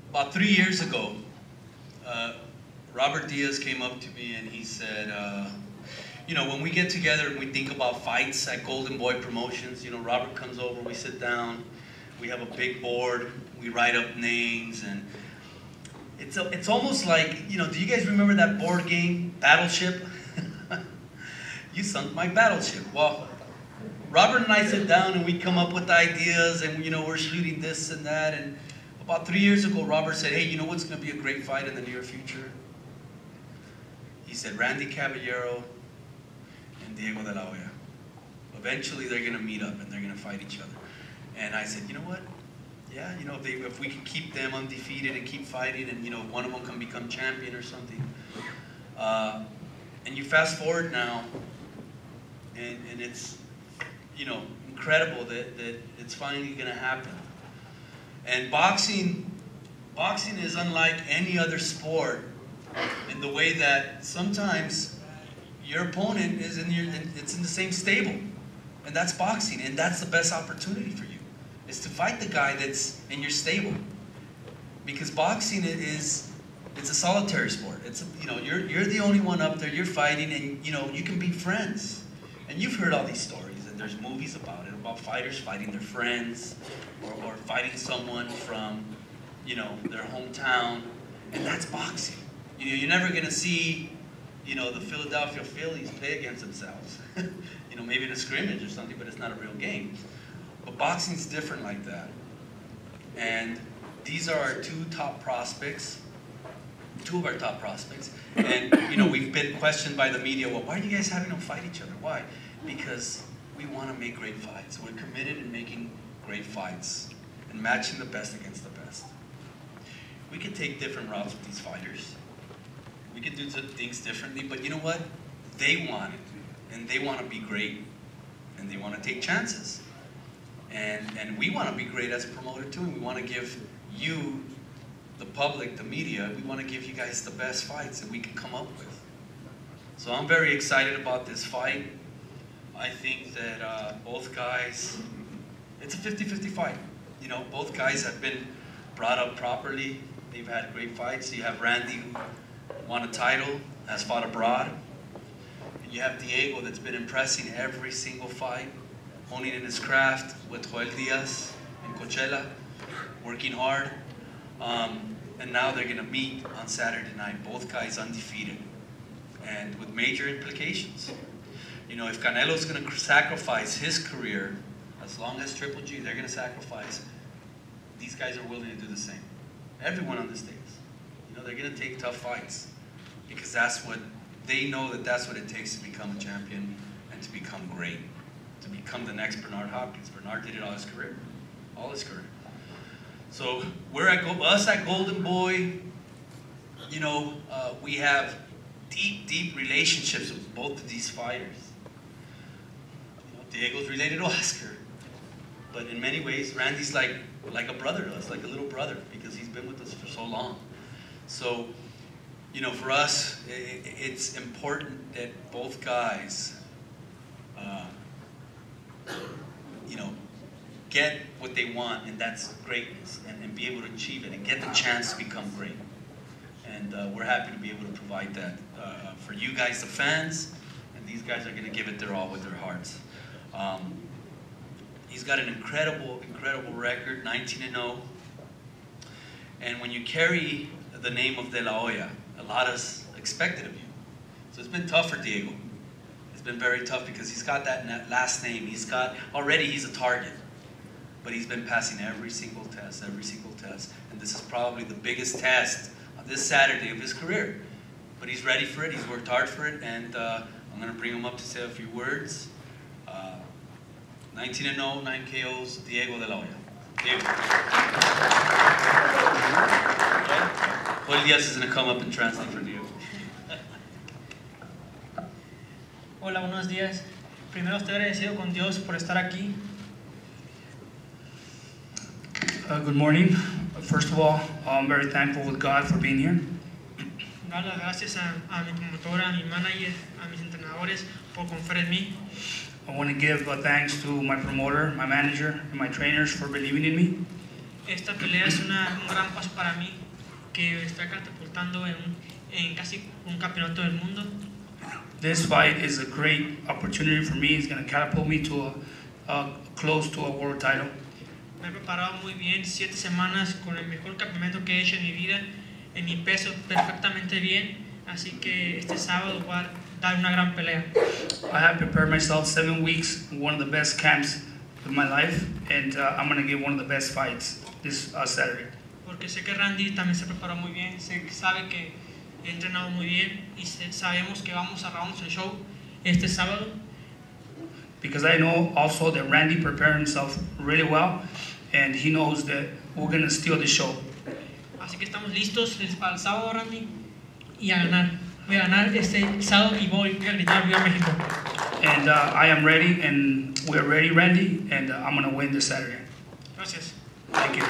About 3 years ago, Robert Diaz came up to me and he said, you know, when we get together and we think about fights at Golden Boy Promotions, you know, Robert comes over, we sit down, we have a big board, we write up names, and it's almost like, you know, do you guys remember that board game, Battleship? You sunk my battleship. Well, Robert and I sit down and we come up with ideas and, you know, we're shooting this and that, and about 3 years ago, Robert said, hey, you know what's going to be a great fight in the near future? He said, Randy Caballero and Diego de la Hoya. Eventually, they're going to meet up and they're going to fight each other. And I said, you know what? Yeah, you know, if we can keep them undefeated and keep fighting, and, you know, one of them can become champion or something. And you fast forward now, and it's, you know, incredible that it's finally going to happen. And boxing is unlike any other sport in the way that sometimes your opponent is it's in the same stable, and that's boxing, and that's the best opportunity for you, is to fight the guy that's in your stable, because boxing it's a solitary sport. It's you know, you're the only one up there, you're fighting, and you know, you can be friends, and you've heard all these stories, and there's movies about it, about fighters fighting their friends, or fighting someone from, you know, their hometown, and that's boxing. You know, you're never going to see, you know, the Philadelphia Phillies play against themselves. You know, maybe in a scrimmage or something, but it's not a real game. But boxing's different like that. And these are our two of our top prospects. And, you know, we've been questioned by the media, well, why are you guys having them fight each other? Why? Because we want to make great fights. We're committed in making great fights and matching the best against the best. We could take different routes with these fighters. We could do things differently, but you know what? They want it, and they want to be great, and they want to take chances. And we want to be great as a promoter too, and we want to give you, the public, the media, we want to give you guys the best fights that we can come up with. So I'm very excited about this fight. I think that both guys, it's a 50-50 fight. You know, both guys have been brought up properly. They've had great fights. You have Randy, who won a title, has fought abroad. And you have Diego, that's been impressing every single fight, honing in his craft with Hoya Diaz and Coachella, working hard. And now they're going to meet on Saturday night, both guys undefeated, and with major implications. You know, if Canelo's going to sacrifice his career, as long as Triple G, they're going to sacrifice, these guys are willing to do the same. Everyone on the stage. You know, they're going to take tough fights, because that's what, they know that that's what it takes to become a champion and to become great, to become the next Bernard Hopkins. Bernard did it all his career. So we're us at Golden Boy, you know, we have deep relationships with both of these fighters. You know, Diego's related to Oscar, but in many ways, Randy's like a brother to us, like a little brother, because he's been with us for so long. So, you know, for us, it's important that both guys, you know, get what they want, and that's greatness, and be able to achieve it, and get the chance to become great. And we're happy to be able to provide that for you guys, the fans, and these guys are going to give it their all with their hearts. He's got an incredible record, 19-0. And when you carry the name of De La Hoya, a lot is expected of you. So it's been tough for Diego. It's been very tough because he's got that last name. He's a target. But he's been passing every single test. And this is probably the biggest test on this Saturday of his career. But he's ready for it, he's worked hard for it, and I'm going to bring him up to say a few words. 19-0, 9 KOs, Diego de la Hoya. Diego. Hoya Diaz is going to come up and translate for Diego. Hola, buenos días. Primero estoy agradecido con Dios por estar aquí. Good morning. First of all, I'm very thankful with God for being here. Dar las gracias a mi promotora, a mi manager, a mis entrenadores por confiar en mí. I want to give thanks to my promoter, my manager, and my trainers for believing in me. esta pelea es un gran paso para mí que está catapultando en casi un campeonato del mundo. This fight is a great opportunity for me. It's going to catapult me to close to a world title. Me he preparado muy bien, 7 semanas con el mejor campamento que he hecho en mi vida, en mi peso perfectamente bien, así que este sábado voy a dar una gran pelea. I have prepared myself 7 weeks, one of the best camps of my life, and I'm going to get one of the best fights this Saturday. Porque sé que Randy también se preparó muy bien, sabe que he entrenado muy bien y sabemos que vamos a rounds el show este sábado. Because I know also that Randy prepared himself really well, and he knows that we're going to steal the show. Así que estamos listos para el sábado, Randy, y a ganar. Voy a ganar este sábado y voy a gritar Viva México. And I am ready, and we're ready, Randy, and I'm going to win this Saturday. Gracias. Thank you.